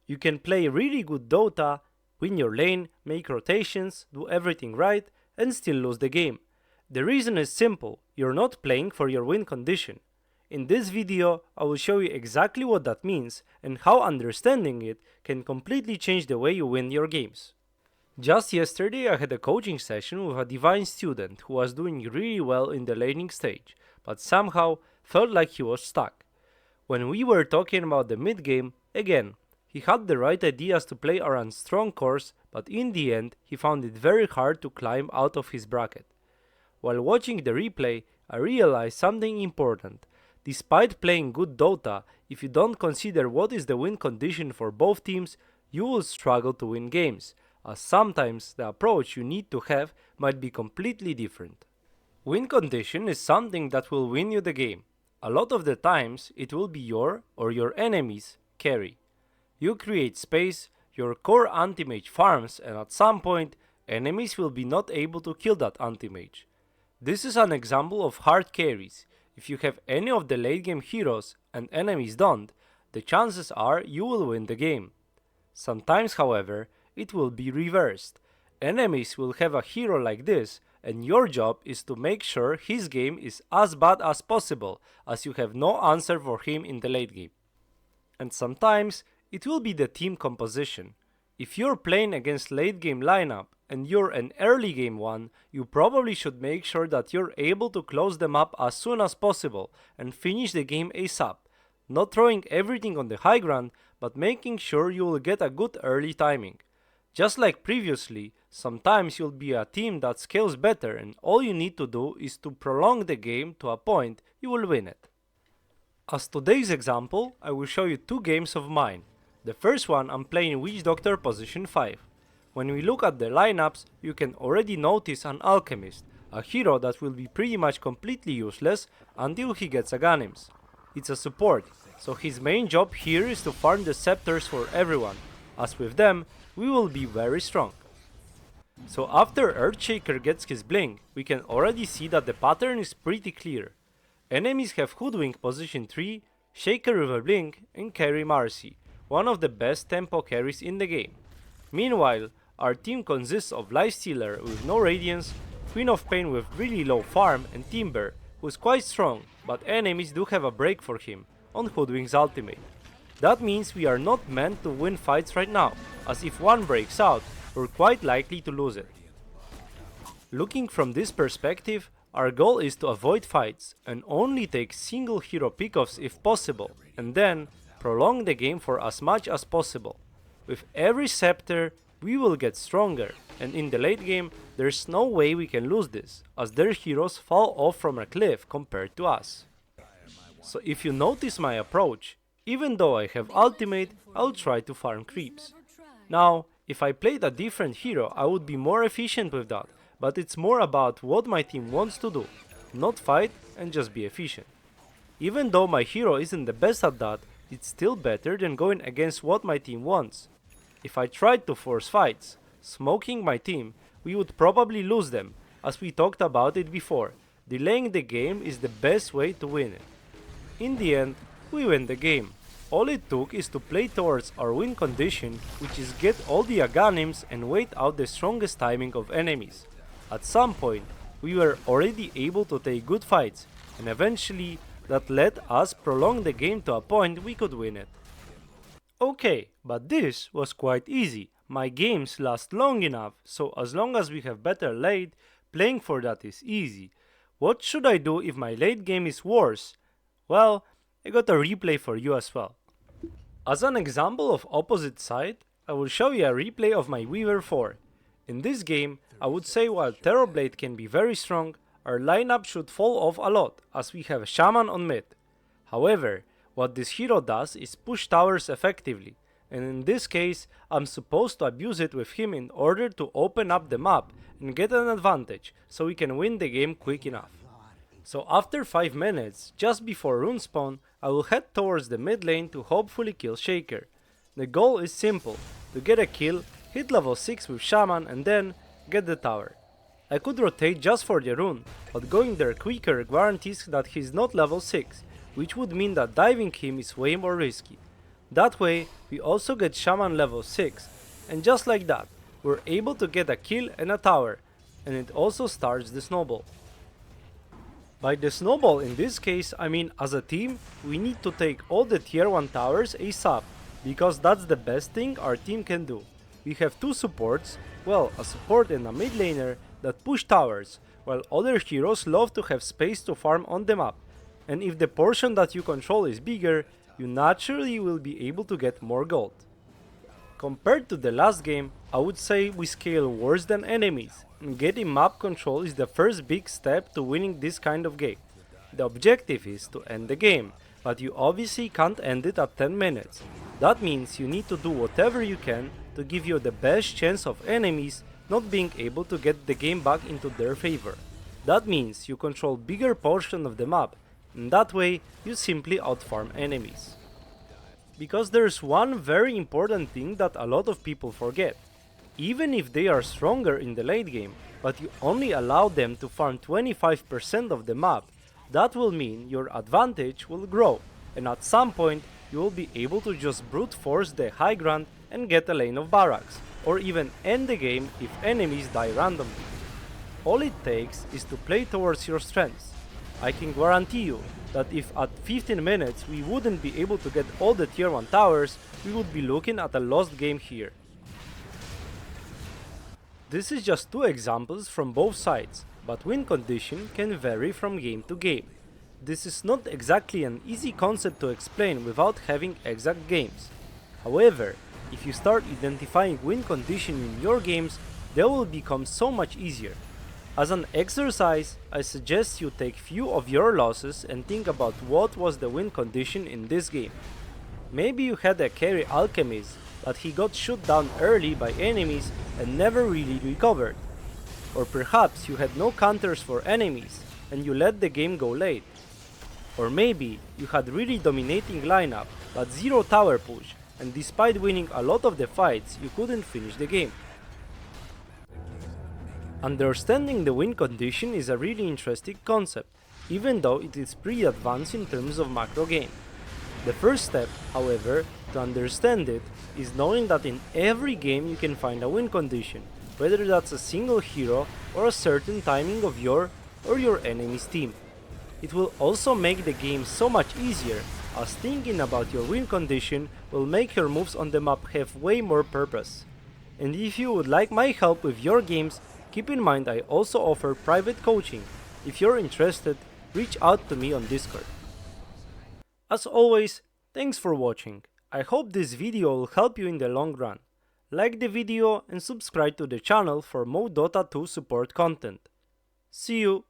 You can play really good Dota, win your lane, make rotations, do everything right, and still lose the game. The reason is simple, you're not playing for your win condition. In this video, I will show you exactly what that means and how understanding it can completely change the way you win your games. Just yesterday I had a coaching session with a divine student who was doing really well in the laning stage, but somehow felt like he was stuck. When we were talking about the mid game, again, he had the right ideas to play around strong cores, but in the end he found it very hard to climb out of his bracket. While watching the replay, I realized something important. Despite playing good Dota, if you don't consider what is the win condition for both teams, you will struggle to win games, as sometimes the approach you need to have might be completely different. Win condition is something that will win you the game. A lot of the times it will be your or your enemy's carry. You create space, your core anti-mage farms, and at some point enemies will be not able to kill that anti-mage. This is an example of hard carries. If you have any of the late game heroes and enemies don't, the chances are you will win the game. Sometimes, however, it will be reversed. Enemies will have a hero like this, and your job is to make sure his game is as bad as possible, as you have no answer for him in the late game. And sometimes it will be the team composition. If you're playing against late game lineup and you're an early game one, you probably should make sure that you're able to close them up as soon as possible and finish the game ASAP, not throwing everything on the high ground, but making sure you will get a good early timing. Just like previously, sometimes you'll be a team that scales better and all you need to do is to prolong the game to a point you will win it. As today's example, I will show you two games of mine. The first one I'm playing Witch Doctor position 5. When we look at the lineups, you can already notice an Alchemist, a hero that will be pretty much completely useless until he gets a Ganims. It's a support, so his main job here is to farm the scepters for everyone, as with them, we will be very strong. So after Earthshaker gets his blink, we can already see that the pattern is pretty clear. Enemies have Hoodwink position 3, Shaker with a blink, and Carry Marcy, one of the best tempo carries in the game. Meanwhile, our team consists of Lifestealer with no Radiance, Queen of Pain with really low farm, and Timber, who is quite strong, but enemies do have a break for him on Hoodwink's ultimate. That means we are not meant to win fights right now, as if one breaks out, we're quite likely to lose it. Looking from this perspective, our goal is to avoid fights and only take single hero pickoffs if possible, and then prolong the game for as much as possible. With every scepter, we will get stronger, and in the late game, there's no way we can lose this, as their heroes fall off from a cliff compared to us. So if you notice my approach, even though I have ultimate, I'll try to farm creeps. Now, if I played a different hero, I would be more efficient with that, but it's more about what my team wants to do, not fight and just be efficient. Even though my hero isn't the best at that, it's still better than going against what my team wants. If I tried to force fights, smoking my team, we would probably lose them, as we talked about it before. Delaying the game is the best way to win it. In the end, we win the game. All it took is to play towards our win condition, which is get all the Aganims and wait out the strongest timing of enemies. At some point, we were already able to take good fights, and eventually that let us prolong the game to a point we could win it. Okay, but this was quite easy. My games last long enough, so as long as we have better late, playing for that is easy. What should I do if my late game is worse? Well, I got a replay for you as well. As an example of opposite side, I will show you a replay of my Weaver 4. In this game, I would say while Terrorblade can be very strong, our lineup should fall off a lot, as we have Shaman on mid. However, what this hero does is push towers effectively, and in this case, I'm supposed to abuse it with him in order to open up the map and get an advantage, so we can win the game quick enough. So after 5 minutes, just before rune spawn, I will head towards the mid lane to hopefully kill Shaker. The goal is simple, to get a kill, hit level 6 with Shaman and then get the tower. I could rotate just for the rune, but going there quicker guarantees that he's not level 6, which would mean that diving him is way more risky. That way, we also get Shaman level 6, and just like that, we're able to get a kill and a tower, and it also starts the snowball. By the snowball in this case, I mean as a team, we need to take all the tier 1 towers ASAP, because that's the best thing our team can do. We have two supports, well, a support and a mid laner, that push towers, while other heroes love to have space to farm on the map. And if the portion that you control is bigger, you naturally will be able to get more gold. Compared to the last game, I would say we scale worse than enemies, and getting map control is the first big step to winning this kind of game. The objective is to end the game, but you obviously can't end it at 10 minutes. That means you need to do whatever you can to give you the best chance of enemies not being able to get the game back into their favor. That means you control bigger portion of the map, and that way you simply outfarm enemies. Because there's one very important thing that a lot of people forget. Even if they are stronger in the late game, but you only allow them to farm 25% of the map, that will mean your advantage will grow, and at some point you will be able to just brute force the high ground and get a lane of barracks, or even end the game if enemies die randomly. All it takes is to play towards your strengths. I can guarantee you that if at 15 minutes we wouldn't be able to get all the tier 1 towers, we would be looking at a lost game here. This is just two examples from both sides, but win condition can vary from game to game. This is not exactly an easy concept to explain without having exact games. However, if you start identifying win condition in your games, they will become so much easier. As an exercise, I suggest you take few of your losses and think about what was the win condition in this game. Maybe you had a carry alchemist, but he got shot down early by enemies and never really recovered. Or perhaps you had no counters for enemies and you let the game go late. Or maybe you had really dominating lineup but zero tower push, and despite winning a lot of the fights, you couldn't finish the game. Understanding the win condition is a really interesting concept, even though it is pretty advanced in terms of macro game. The first step, however, to understand it, is knowing that in every game you can find a win condition, whether that's a single hero or a certain timing of your or your enemy's team. It will also make the game so much easier, as thinking about your win condition will make your moves on the map have way more purpose. And if you would like my help with your games, keep in mind I also offer private coaching. If you're interested, reach out to me on Discord. As always, thanks for watching. I hope this video will help you in the long run. Like the video and subscribe to the channel for more Dota 2 support content. See you!